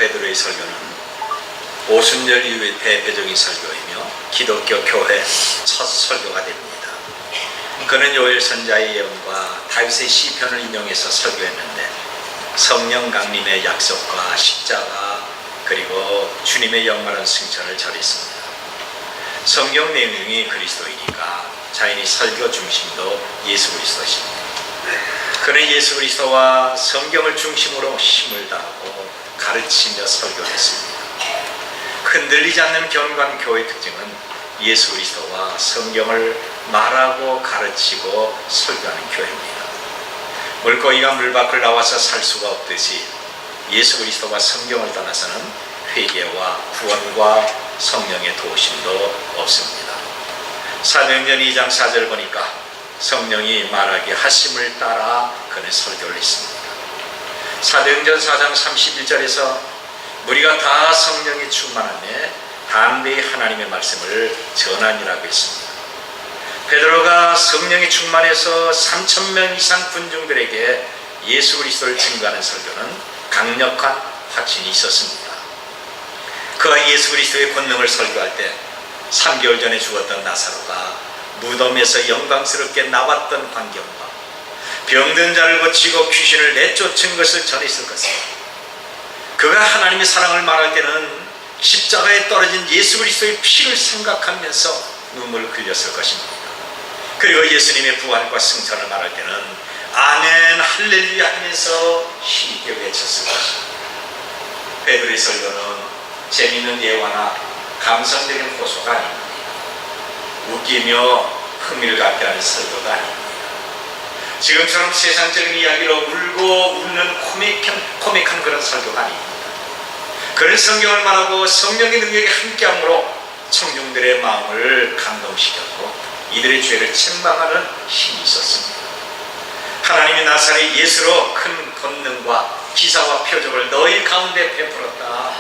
베드로의 설교는 오순절 이후의 대표적인 설교이며 기독교 교회 첫 설교가 됩니다. 그는 요엘 선지자의 예언과 다윗의 시편을 인용해서 설교했는데 성령 강림의 약속과 십자가 그리고 주님의 영원한 승천을 전했습니다. 성경 내용이 그리스도이니까 자연히 설교 중심도 예수 그리스도십니다. 그는 예수 그리스도와 성경을 중심으로 힘을 다하고 가르치며 설교했습니다. 흔들리지 않는 경관 교회의 특징은 예수 그리스도와 성경을 말하고 가르치고 설교하는 교회입니다. 물고기가 물 밖을 나와서 살 수가 없듯이 예수 그리스도와 성경을 떠나서는 회개와 구원과 성령의 도우심도 없습니다. 사도행전 2장 4절 보니까 성령이 말하게 하심을 따라 그는 설교를 했습니다. 사도행전 4장 31절에서 우리가 다 성령이 충만하며 담대히 하나님의 말씀을 전하니라고 했습니다. 베드로가 성령이 충만해서 3,000명 이상 군중들에게 예수 그리스도를 증거하는 설교는 강력한 확신이 있었습니다. 그가 예수 그리스도의 권능을 설교할 때 3개월 전에 죽었던 나사로가 무덤에서 영광스럽게 나왔던 광경과 병든 자를 고치고 귀신을 내쫓은 것을 전했을 것입니다. 그가 하나님의 사랑을 말할 때는 십자가에 떨어진 예수 그리스도의 피를 생각하면서 눈물을 흘렸을 것입니다. 그리고 예수님의 부활과 승천을 말할 때는 아멘 할렐루야 하면서 힘있게 외쳤을 것입니다. 베드로의 설교는 재미있는 예화나 감성적인 호소가 아닙니다. 웃기며 흥미를 갖게 하는 설교가 아닙니다. 지금처럼 세상적인 이야기로 울고 웃는 코믹한 그런 설교가 아닙니다. 그런 성경을 말하고 성령의 능력이 함께함으로 청중들의 마음을 감동시켰고 이들의 죄를 책망하는 힘이 있었습니다. 하나님이 나사렛 예수로 큰 권능과 기사와 표적을 너희 가운데 베풀었다.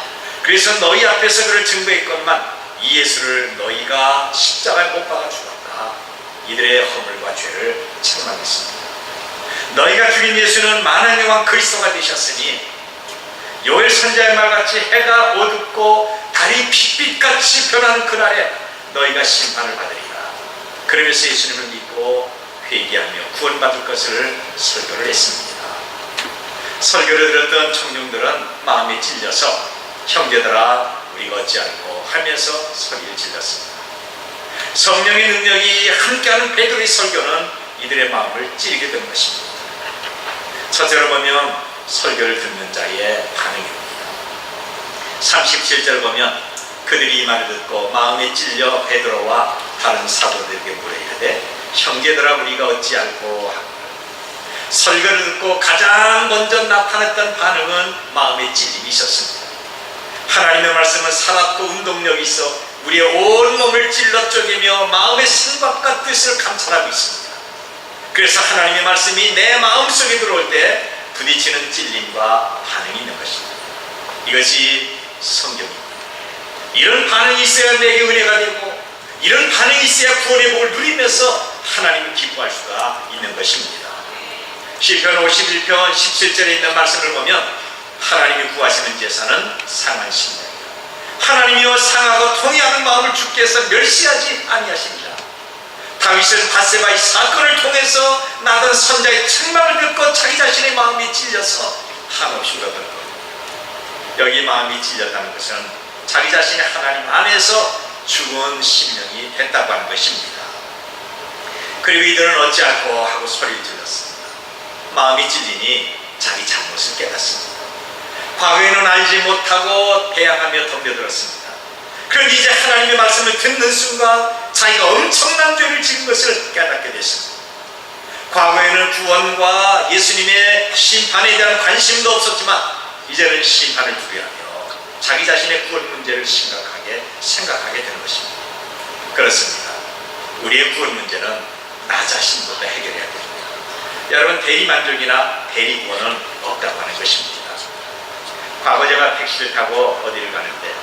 그래서 너희 앞에서 그를 증거했건만 이 예수를 너희가 십자가에 못 박아 죽었다. 이들의 허물과 죄를 책망했습니다. 너희가 죽인 예수는 만왕의 왕 그리스도가 되셨으니 요엘 선지자의 말같이 해가 어둡고 달이 핏빛같이 변하는 그날에 너희가 심판을 받으리라. 그러면서 예수님을 믿고 회개하며 구원받을 것을 설교를 했습니다. 설교를 들었던 청중들은 마음에 찔려서 형제들아 우리가 어찌할꼬 하면서 소리를 질렀습니다. 성령의 능력이 함께하는 베드로의 설교는 이들의 마음을 찌르게 된 것입니다. 첫째로 보면 설교를 듣는 자의 반응입니다. 37절 보면 그들이 이 말을 듣고 마음에 찔려 베드로와 다른 사도들에게 물어 이르되 형제들아 우리가 어찌할꼬 하고 설교를 듣고 가장 먼저 나타났던 반응은 마음에 찔림이 있었습니다. 하나님의 말씀은 살았고 운동력이 있어 우리의 온 몸을 찔러 쪼개며 마음의 생각과 뜻을 감찰하고 있습니다. 그래서 하나님의 말씀이 내 마음속에 들어올 때 부딪히는 찔림과 반응이 있는 것입니다. 이것이 성경입니다. 이런 반응이 있어야 내게 은혜가 되고 이런 반응이 있어야 구원의 복을 누리면서 하나님을 기뻐할 수가 있는 것입니다. 시편 51편 17절에 있는 말씀을 보면 하나님이 구하시는 제사는 상한 심령이다. 하나님이여 상하고 통해하는 마음을 주께서 멸시하지 아니하십니다. 다윗은 밧세바의 사건을 통해서 나던 선자의 책망을 듣고 자기 자신의 마음이 찔려서 한없이 울었던 여기 마음이 찔렸다는 것은 자기 자신의 하나님 안에서 죽은 심령이 됐다고 하는 것입니다. 그리고 이들은 어찌할꼬 하고 소리를 질렀습니다. 마음이 찔리니 자기 잘못을 깨닫습니다. 과거에는 알지 못하고 배양하며 덤벼들었습니다. 그런데 이제 하나님의 말씀을 듣는 순간 자기가 엄청난 죄를 지은 것을 깨닫게 됐습니다. 과거에는 구원과 예수님의 심판에 대한 관심도 없었지만 이제는 심판을 두려워하며 자기 자신의 구원 문제를 심각하게 생각하게 되는 것입니다. 그렇습니다. 우리의 구원 문제는 나 자신부터 해결해야 됩니다. 여러분 대리만족이나 대리구원은 없다고 하는 것입니다. 과거 제가 택시를 타고 어디를 가는데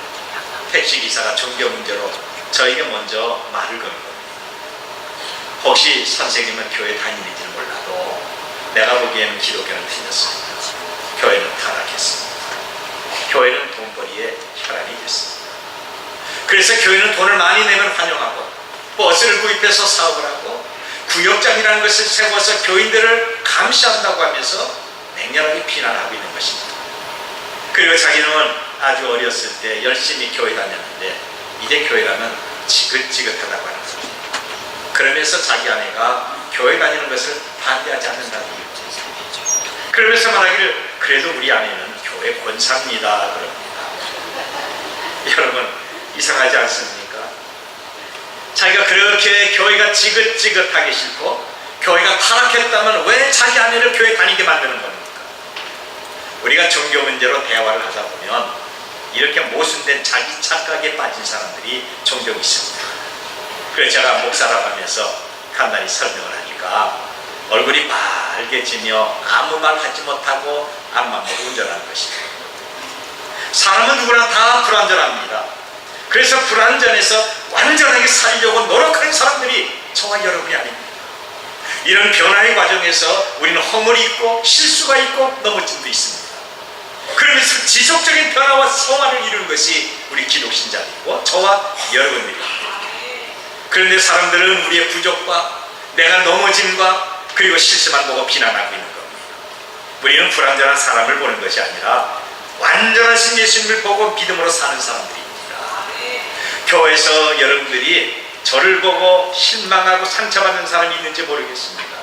택시기사가 종교 문제로 저에게 먼저 말을 거는 겁니다. 혹시 선생님은 교회 다니는지는 몰라도 내가 보기에는 기독교는 틀렸습니다. 교회는 타락했습니다. 교회는 돈벌이의 혈안이 됐습니다. 그래서 교회는 돈을 많이 내면 환영하고 버스를 구입해서 사업을 하고 구역장이라는 것을 세워서 교인들을 감시한다고 하면서 맹렬하게 비난하고 있는 것입니다. 그리고 자기는 아주 어렸을 때 열심히 교회 다녔는데 이제 교회 가면 지긋지긋하다고 하는 거죠. 그러면서 자기 아내가 교회 다니는 것을 반대하지 않는다는 이유죠. 그러면서 말하기를 그래도 우리 아내는 교회 권사입니다 그럽니다. 여러분 이상하지 않습니까? 자기가 그렇게 교회가 지긋지긋하게 싫고 교회가 타락했다면 왜 자기 아내를 교회 다니게 만드는 겁니까? 우리가 종교 문제로 대화를 하다 보면 이렇게 모순된 자기 착각에 빠진 사람들이 종종 있습니다. 그래서 제가 목사라고 하면서 간단히 설명을 하니까 얼굴이 빨개지며 아무 말 하지 못하고 앞만 보고 운전하는 것입니다. 사람은 누구나 다 불완전합니다. 그래서 불완전해서 완전하게 살려고 노력하는 사람들이 저와 여러분이 아닙니다. 이런 변화의 과정에서 우리는 허물이 있고 실수가 있고 넘어짐도 있습니다. 그러면서 지속적인 변화와 성화를 이루는 것이 우리 기독신자들이고 저와 여러분들입니다. 그런데 사람들은 우리의 부족과 내가 넘어짐과 그리고 실수만 보고 비난하고 있는 겁니다. 우리는 불완전한 사람을 보는 것이 아니라 완전하신 예수님을 보고 믿음으로 사는 사람들입니다. 교회에서 여러분들이 저를 보고 실망하고 상처받는 사람이 있는지 모르겠습니다.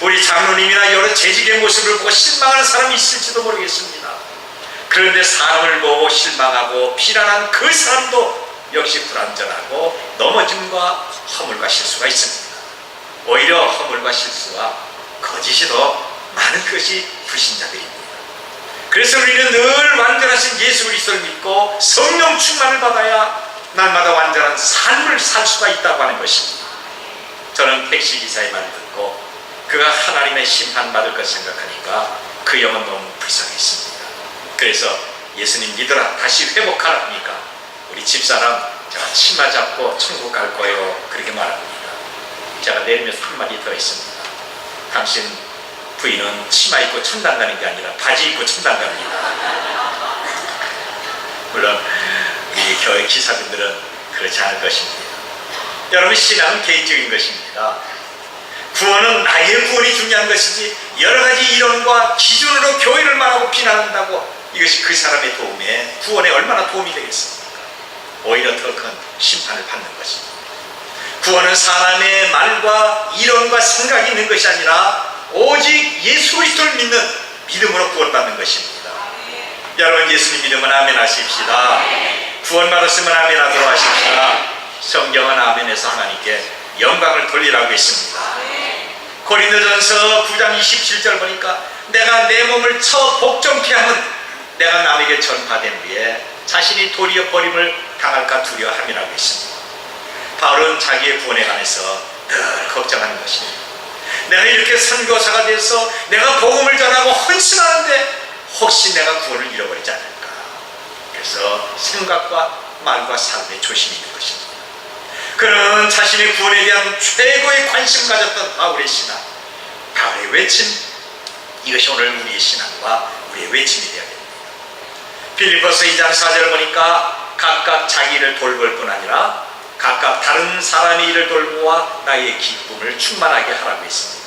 우리 장로님이나 여러 재직의 모습을 보고 실망하는 사람이 있을지도 모르겠습니다. 그런데 사람을 보고 실망하고 비난한 그 사람도 역시 불완전하고 넘어짐과 허물과 실수가 있습니다. 오히려 허물과 실수와 거짓이 더 많은 것이 불신자들입니다. 그래서 우리는 늘 완전하신 예수 그리스도를 믿고 성령 충만을 받아야 날마다 완전한 삶을 살 수가 있다고 하는 것입니다. 저는 택시기사의 말을 듣고 그가 하나님의 심판받을 것 생각하니까 그 영은 너무 불쌍했습니다. 그래서 예수님 믿어라 다시 회복하라 하니까 우리 집사람 제가 치마 잡고 천국 갈 거예요 그렇게 말합니다. 제가 내리면서 한마디 더 했습니다. 당신 부인은 치마 입고 천당 가는 게 아니라 바지 입고 천당 갑니다. 물론 우리 교회 기사님들은 그렇지 않을 것입니다. 여러분 신앙은 개인적인 것입니다. 구원은 나의 구원이 중요한 것이지 여러 가지 이론과 기준으로 교회를 말하고 비난한다고 이것이 그 사람의 도움에 구원에 얼마나 도움이 되겠습니까? 오히려 더 큰 심판을 받는 것입니다. 구원은 사람의 말과 이론과 생각이 있는 것이 아니라 오직 예수 그리스도를 믿는 믿음으로 구원받는 것입니다. 여러분 예수님 믿으면 아멘 하십시다. 구원 받았으면 아멘 하도록 하십시다. 성경은 아멘에서 하나님께 영광을 돌리라고 했습니다. 고린도전서 9장 27절 보니까 내가 내 몸을 쳐 복종케 하면 내가 남에게 전파된 후에 자신이 도리어 버림을 당할까 두려워함이라고 했습니다. 바울은 자기의 구원에 관해서 늘 걱정하는 것입니다. 내가 이렇게 선교사가 돼서 내가 복음을 전하고 헌신하는데 혹시 내가 구원을 잃어버리지 않을까. 그래서 생각과 말과 삶에 조심이 있는 것입니다. 그는 자신의 구원에 대한 최고의 관심을 가졌던 바울의 신앙, 바울의 외침, 이것이 오늘 우리의 신앙과 우리의 외침이 되어야 됩니다. 빌립보서 2장 4절 보니까 각각 자기 일을 돌볼 뿐 아니라 각각 다른 사람의 일을 돌보아 나의 기쁨을 충만하게 하라고 했습니다.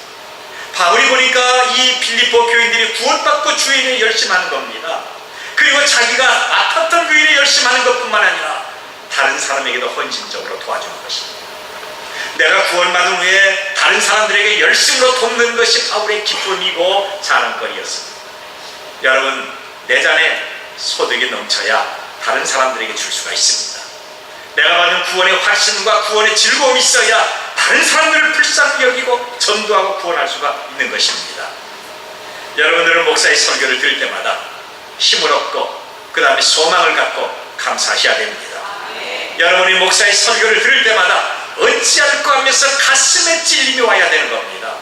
바울이 보니까 이 빌립보 교인들이 구원받고 주의 일에 열심하는 겁니다. 그리고 자기가 맡았던 그 일에 열심하는 것뿐만 아니라 다른 사람에게도 헌신적으로 도와주는 것입니다. 내가 구원받은 후에 다른 사람들에게 열심으로 돕는 것이 바울의 기쁨이고 자랑거리였습니다. 여러분 내전에 소득이 넘쳐야 다른 사람들에게 줄 수가 있습니다. 내가 받은 구원의 확신과 구원의 즐거움이 있어야 다른 사람들을 불쌍히 여기고 전도하고 구원할 수가 있는 것입니다. 여러분들은 목사의 설교를 들을 때마다 힘을 얻고 그 다음에 소망을 갖고 감사하셔야 됩니다. 여러분이 목사의 설교를 들을 때마다 어찌할까 하면서 가슴에 찔림이 와야 되는 겁니다.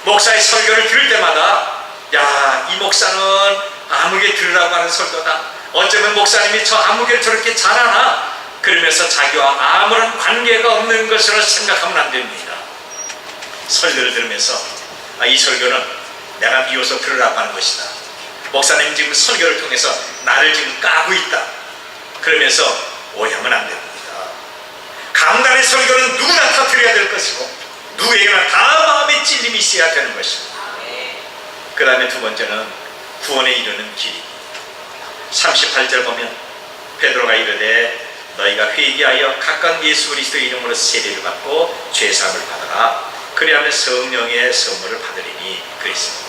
목사의 설교를 들을 때마다 야, 이 목사는 아무개 들으라고 하는 설교다. 어쩌면 목사님이 저 아무개를 저렇게 잘하나? 그러면서 자기와 아무런 관계가 없는 것으로 생각하면 안 됩니다. 설교를 들으면서 이 설교는 내가 미워서 들으라고 하는 것이다. 목사님 지금 설교를 통해서 나를 지금 까고 있다, 그러면서 오해하면 안 됩니다. 강단의 설교는 누구나 다 드려야 될 것이고 누구에게나 다 마음의 찔림이 있어야 되는 것입니다. 그 다음에 두 번째는 구원에 이르는 길입니다. 38절 보면 베드로가 이르되 너희가 회개하여 각각 예수 그리스도의 이름으로 세례를 받고 죄사함을 받아라. 그리하면 성령의 선물을 받으리니 그랬습니다.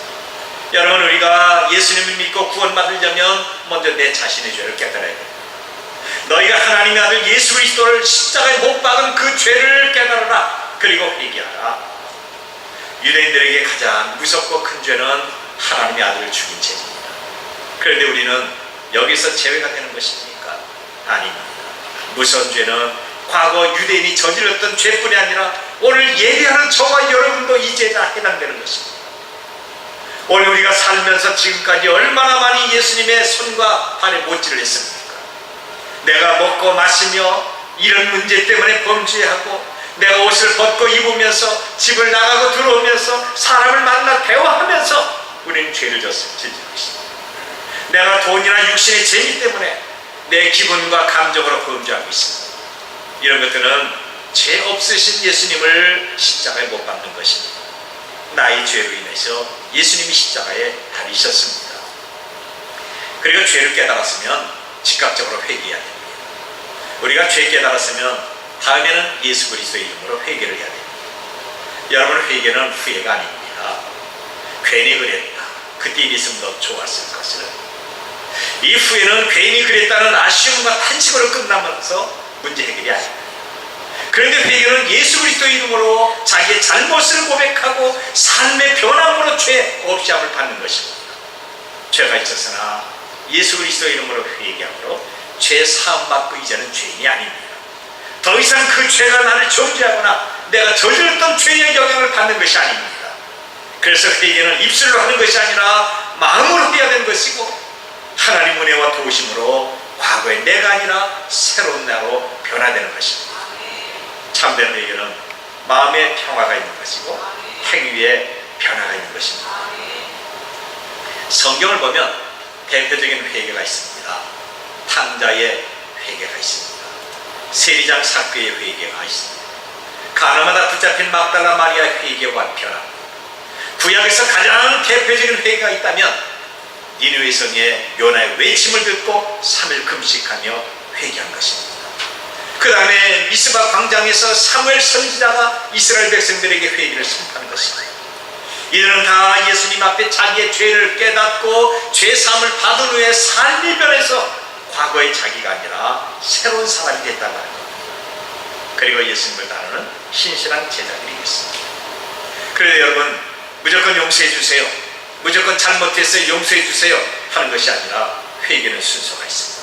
여러분, 우리가 예수님을 믿고 구원받으려면 먼저 내 자신의 죄를 깨달아야 됩니다. 너희가 하나님의 아들 예수 그리스도를 십자가에 못 박은 그 죄를 깨달아라. 그리고 회개하라. 유대인들에게 가장 무섭고 큰 죄는 하나님의 아들을 죽인 죄입니다. 그런데 우리는 여기서 제외가 되는 것입니까? 아닙니다. 무서운 죄는 과거 유대인이 저질렀던 죄뿐이 아니라 오늘 예배하는 저와 여러분도 이 죄에 다 해당되는 것입니다. 오늘 우리가 살면서 지금까지 얼마나 많이 예수님의 손과 발에 못질을 했습니까? 내가 먹고 마시며 이런 문제 때문에 범죄하고, 내가 옷을 벗고 입으면서 집을 나가고 들어오면서 사람을 만나 대화하면서 우리는 죄를 짓는 것입니다. 내가 돈이나 육신의 재미 때문에 내 기분과 감정으로 범죄하고 있습니다. 이런 것들은 죄 없으신 예수님을 십자가에 못 박는 것입니다. 나의 죄로 인해서 예수님이 십자가에 달리셨습니다. 그리고 죄를 깨달았으면 즉각적으로 회개해야 됩니다. 우리가 죄 깨달았으면 다음에는 예수 그리스도의 이름으로 회개를 해야 됩니다. 여러분, 회개는 후회가 아닙니다. 괜히 그랬다, 그때 이랬으면 더 좋았을 것을. 이 후회는 괜히 그랬다는 아쉬움과 탄식으로 끝나면서 문제 해결이 아닙니다. 그런데 회개는 예수 그리스도의 이름으로 자기의 잘못을 고백하고 삶의 변함으로 죄 없이함을 받는 것입니다. 죄가 있었으나 예수 그리스도의 이름으로 회개함으로 죄 사함 받고 이제는 죄인이 아닙니다. 더 이상 그 죄가 나를 정죄하거나 내가 저질렀던 죄의 영향을 받는 것이 아닙니다. 그래서 회개는 입술로 하는 것이 아니라 마음으로 해야 되는 것이고, 하나님 은혜와 도우심으로 과거의 내가 아니라 새로운 나로 변화되는 것입니다. 참된 회개는 마음의 평화가 있는 것이고 행위에 변화가 있는 것입니다. 성경을 보면 대표적인 회개가 있습니다. 탕자의 회개가 있습니다. 세리장 삭개의 회개가 있습니다. 가나마다 붙잡힌 막달라 마리아의 회개와 변화. 구약에서 가장 대표적인 회개가 있다면 니느웨 성의 요나의 외침을 듣고 3일 금식하며 회개한 것입니다. 그 다음에 미스바 광장에서 사무엘 선지자가 이스라엘 백성들에게 회개를 선포하는 것입니다. 이들은 다 예수님 앞에 자기의 죄를 깨닫고 죄사함을 받은 후에 삶이 변해서 과거의 자기가 아니라 새로운 사람이 됐다고 하는 겁니다. 그리고 예수님을 따르는 신실한 제자들이겠습니다. 그런데 여러분, 무조건 용서해 주세요, 무조건 잘못했어요 용서해 주세요 하는 것이 아니라 회개는 순서가 있습니다.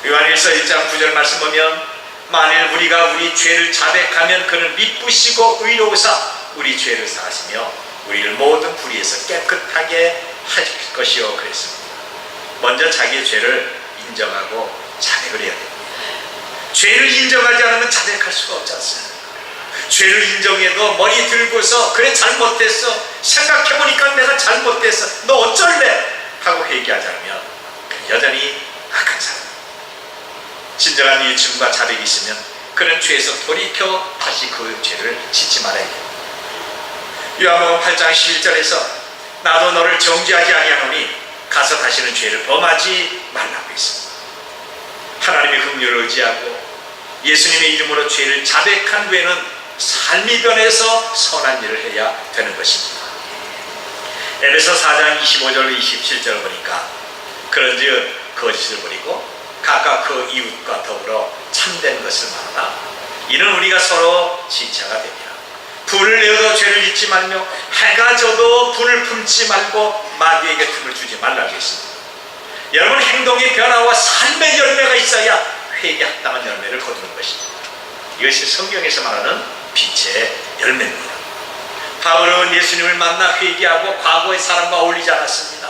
요한일서 1장 9절 말씀 보면 만일 우리가 우리 죄를 자백하면 그는 미쁘시고 의로우사 우리 죄를 사하시며 우리를 모든 불의에서 깨끗하게 하실 것이요 그랬습니다. 먼저 자기의 죄를 인정하고 자백을 해야 됩니다. 죄를 인정하지 않으면 자백할 수가 없지 않습니까? 죄를 인정해도 머리 들고서 그래 잘못했어, 생각해보니까 내가 잘못했어, 너 어쩔래? 하고 회개하지 않으면 여전히 악한 사람. 진정한 유침과 자백이 있으면 그는 죄에서 돌이켜 다시 그 죄를 짓지 말아야 돼요. 요한복음 8장 11절에서 나도 너를 정죄하지 아니하노니 가서 다시는 죄를 범하지 말라고 했습니다. 하나님의 긍휼을 의지하고 예수님의 이름으로 죄를 자백한 후에는 삶이 변해서 선한 일을 해야 되는 것입니다. 에베소 4장 25절 27절 보니까 그런즉 거짓을 버리고 각각 그 이웃과 더불어 참된 것을 말하라. 이는 우리가 서로 지체가 됩니다. 불을 내어도 죄를 짓지 말며 해가 져도 불을 품지 말고 마귀에게 틈을 주지 말라고 했습니다. 여러분, 행동의 변화와 삶의 열매가 있어야 회개에 합당한 열매를 거두는 것입니다. 이것이 성경에서 말하는 빛의 열매입니다. 바울은 예수님을 만나 회개하고 과거의 사람과 어울리지 않았습니다.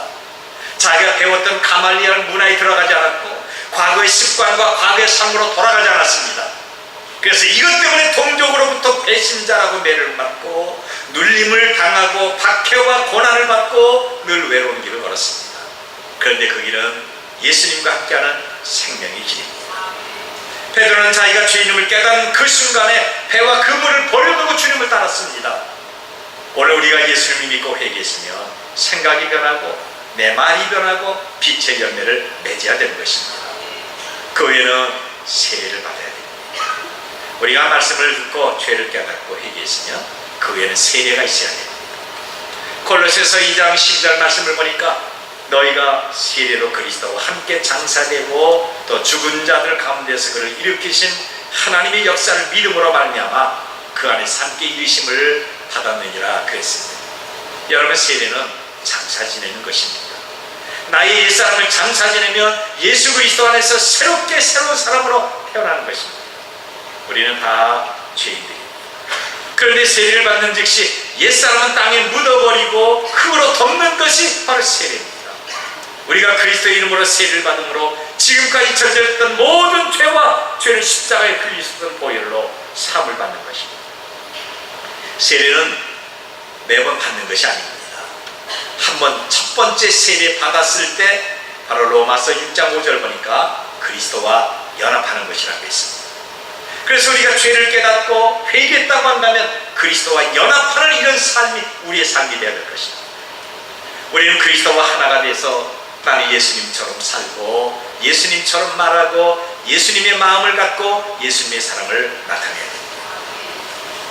자기가 배웠던 가말리엘 문화에 들어가지 않았고 과거의 습관과 과거의 삶으로 돌아가지 않았습니다. 그래서 이것 때문에 동족으로부터 배신자라고 매를 맞고 눌림을 당하고 박해와 고난을 받고 늘 외로운 길을 걸었습니다. 그런데 그 길은 예수님과 함께하는 생명의 길입니다. 베드로는 자기가 주님을 깨닫는 그 순간에 배와 그물을 버려두고 주님을 따랐습니다. 오늘 우리가 예수님을 믿고 회개했으면 생각이 변하고 내 말이 변하고 빛의 열매를 맺어야 되는 것입니다. 그 외에는 세례를 받아야 됩니다. 우리가 말씀을 듣고 죄를 깨닫고 회개했으면 그 외에는 세례가 있어야 됩니다. 골로새서 2장 12절 말씀을 보니까 너희가 세례로 그리스도와 함께 장사되고 또 죽은 자들 가운데서 그를 일으키신 하나님의 역사를 믿음으로 말미암아 그 안에서 함께 일으심을 받았느니라 그랬습니다. 여러분, 세례는 장사 지내는 것입니다. 나의 옛사람을 장사 지내면 예수 그리스도 안에서 새롭게 새로운 사람으로 태어나는 것입니다. 우리는 다 죄인들입니다. 그런데 세례를 받는 즉시 옛사람은 땅에 묻어버리고 흙으로 덮는 것이 바로 세례입니다. 우리가 그리스도의 이름으로 세례를 받음으로 지금까지 저질렀던 모든 죄와 죄는 십자가에 흘리셨던 보혈로 사함을 받는 것입니다. 세례는 매번 받는 것이 아닙니다. 한번 첫 번째 세례 받았을 때 바로 로마서 6장 5절 보니까 그리스도와 연합하는 것이라고 했습니다. 그래서 우리가 죄를 깨닫고 회개했다고 한다면 그리스도와 연합하는 이런 삶이 우리의 삶이 되어야 될 것입니다. 우리는 그리스도와 하나가 돼서 나는 예수님처럼 살고 예수님처럼 말하고 예수님의 마음을 갖고 예수님의 사랑을 나타내야 됩니다.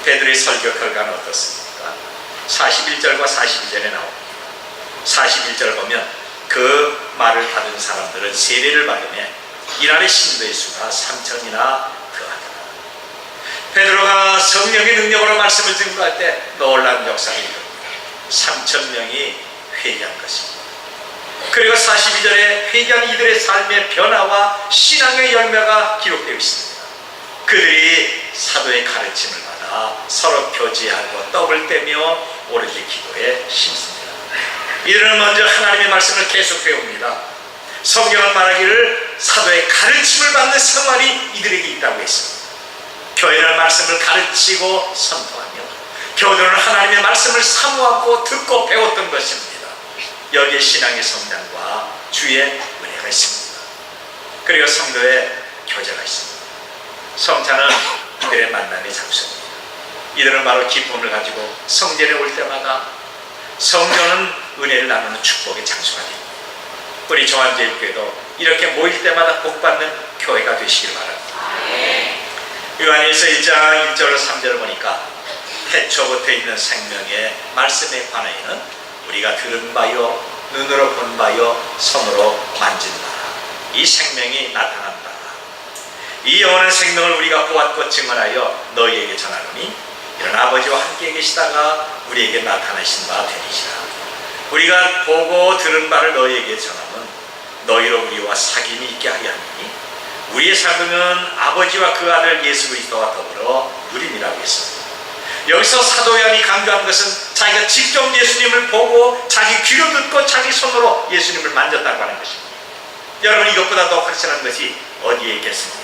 베드로의 설교 결과는 어떻습니까? 41절과 42절에 나옵니다. 41절 보면 그 말을 받은 사람들은 세례를 받으며 이날의 신도의 수가 3,000이나 더하더라. 베드로가 성령의 능력으로 말씀을 증거할 때 놀라운 역사가 일어납니다. 3,000명이 회개한 것입니다. 그리고 42절에 회개한 이들의 삶의 변화와 신앙의 열매가 기록되어 있습니다. 그들이 사도의 가르침을 받아 서로 교제하고 떡을 떼며 오로지 기도에 힘씁니다. 이들은 먼저 하나님의 말씀을 계속 배웁니다. 성경은 말하기를 사도의 가르침을 받는 생활이 이들에게 있다고 했습니다. 교회는 말씀을 가르치고 선포하며 교도는 하나님의 말씀을 사모하고 듣고 배웠던 것입니다. 여기에 신앙의 성장과 주의 은혜가 있습니다. 그리고 성도의 교제가 있습니다. 성찬은 이들의 만남의 장소입니다. 이들은 바로 기쁨을 가지고 성전에 올 때마다 성전은 은혜를 나누는 축복의 장소가 됩니다. 우리 조한제일교회도 이렇게 모일 때마다 복받는 교회가 되시길 바랍니다. 요한일서 1장 1절로 3절을 보니까 태초부터 있는 생명의 말씀에 관하여는 우리가 들은 바요 눈으로 본 바요 손으로 만진 바라 이 생명이 나타난 바라 이 영원한 생명을 우리가 보았고 증언하여 너희에게 전하노니 이런 아버지와 함께 계시다가 우리에게 나타나신 바 되니시라. 우리가 보고 들은 바를 너희에게 전하면 너희로 우리와 사귐이 있게 하려 하니 우리의 삶은 아버지와 그 아들 예수 그리스도와 더불어 누림이라고 했습니다. 여기서 사도 요한이 강조한 것은 자기가 직접 예수님을 보고 자기 귀로 듣고 자기 손으로 예수님을 만졌다고 하는 것입니다. 여러분, 이것보다 더 확실한 것이 어디에 있겠습니까?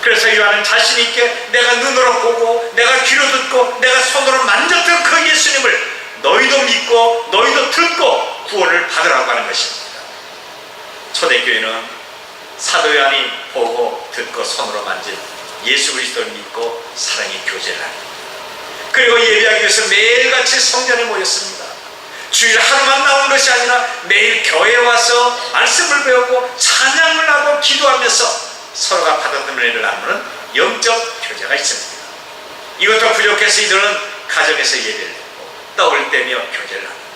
그래서 요한은 자신 있게 내가 눈으로 보고 내가 귀로 듣고 내가 손으로 만졌던 그 예수님을 너희도 믿고 너희도 듣고 구원을 받으라고 하는 것입니다. 초대교회는 사도 요한이 보고 듣고 손으로 만진 예수 그리스도를 믿고 사랑의 교제를 합니다. 그리고 예배하기 위해서 매일같이 성전에 모였습니다. 주일 하루만 나온 것이 아니라 매일 교회에 와서 말씀을 배우고 찬양을 하고 기도하면서 서로가 받았던 은혜를 나누는 영적 교제가 있습니다. 이것도 부족해서 이들은 가정에서 예배를 드리고 떡을 떼며 교제를 합니다.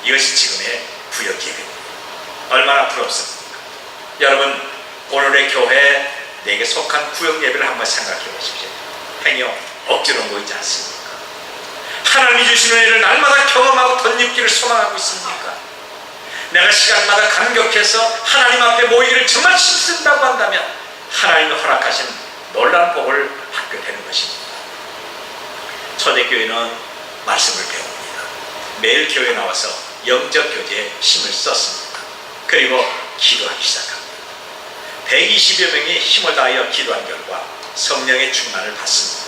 이것이 지금의 구역 예배입니다. 얼마나 부럽습니까? 여러분, 오늘의 교회 내게 속한 구역 예배를 한번 생각해 보십시오. 행여 억지로 모이지 않습니까? 하나님이 주시는 은혜를 날마다 경험하고 덧입기를 소망하고 있습니까? 내가 시간마다 감격해서 하나님 앞에 모이기를 정말 힘쓴다고 한다면 하나님이 허락하신 놀라운 복을 받게 되는 것입니다. 초대교회는 말씀을 배웁니다. 매일 교회에 나와서 영적 교제에 힘을 썼습니다. 그리고 기도하기 시작합니다. 120여 명이 힘을 다하여 기도한 결과 성령의 충만을 받습니다.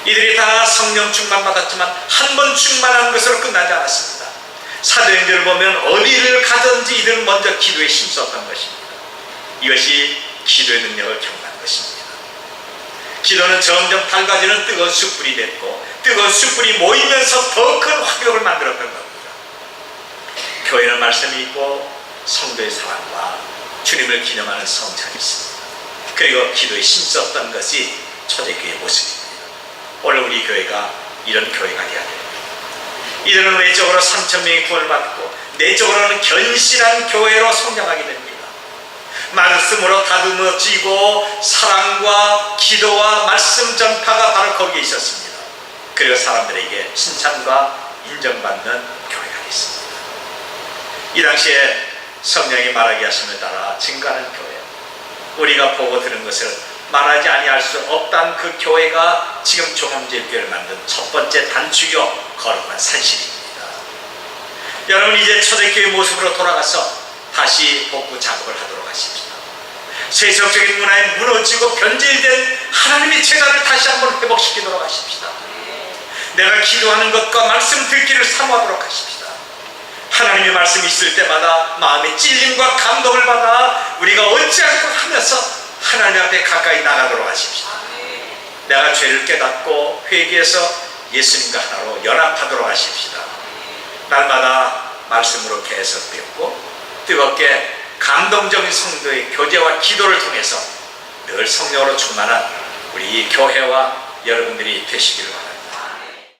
이들이 다 성령 충만 받았지만 한 번 충만한 것으로 끝나지 않았습니다. 사도행전을 보면 어디를 가든지 이들은 먼저 기도에 힘썼던 것입니다. 이것이 기도의 능력을 경험한 것입니다. 기도는 점점 밝아지는 뜨거운 숯불이 됐고 뜨거운 숯불이 모이면서 더 큰 화력을 만들었던 겁니다. 교회는 말씀이 있고 성도의 사랑과 주님을 기념하는 성찬이 있습니다. 그리고 기도에 힘썼던 것이 초대교회의 모습입니다. 오늘 우리 교회가 이런 교회가 되어야 됩니다. 이들은 외적으로 3,000명이 구원을 받고 내적으로는 견실한 교회로 성장하게 됩니다. 말씀으로 다듬어지고 사랑과 기도와 말씀 전파가 바로 거기에 있었습니다. 그리고 사람들에게 칭찬과 인정받는 교회가 됐습니다. 이 당시에 성령이 말하게 하심을 따라 증가하는 교회, 우리가 보고 들은 것을 말하지 아니할 수 없다는 그 교회가 지금 종암제일교회를 만든 첫 번째 단추요 거룩한 산실입니다. 여러분, 이제 초대교회 모습으로 돌아가서 다시 복구 작업을 하도록 하십시다. 세속적인 문화에 무너지고 변질된 하나님의 제자를 다시 한번 회복시키도록 하십시다. 내가 기도하는 것과 말씀 듣기를 사모하도록 하십시다. 하나님의 말씀이 있을 때마다 마음의 찔림과 감동을 받아 우리가 어찌할까 하면서 하나님 앞에 가까이 나가도록 하십시다. 내가 죄를 깨닫고 회개해서 예수님과 하나로 연합하도록 하십시다. 날마다 말씀으로 계속 배우고 뜨겁게 감동적인 성도의 교제와 기도를 통해서 늘 성령으로 충만한 우리 교회와 여러분들이 되시기를 바랍니다.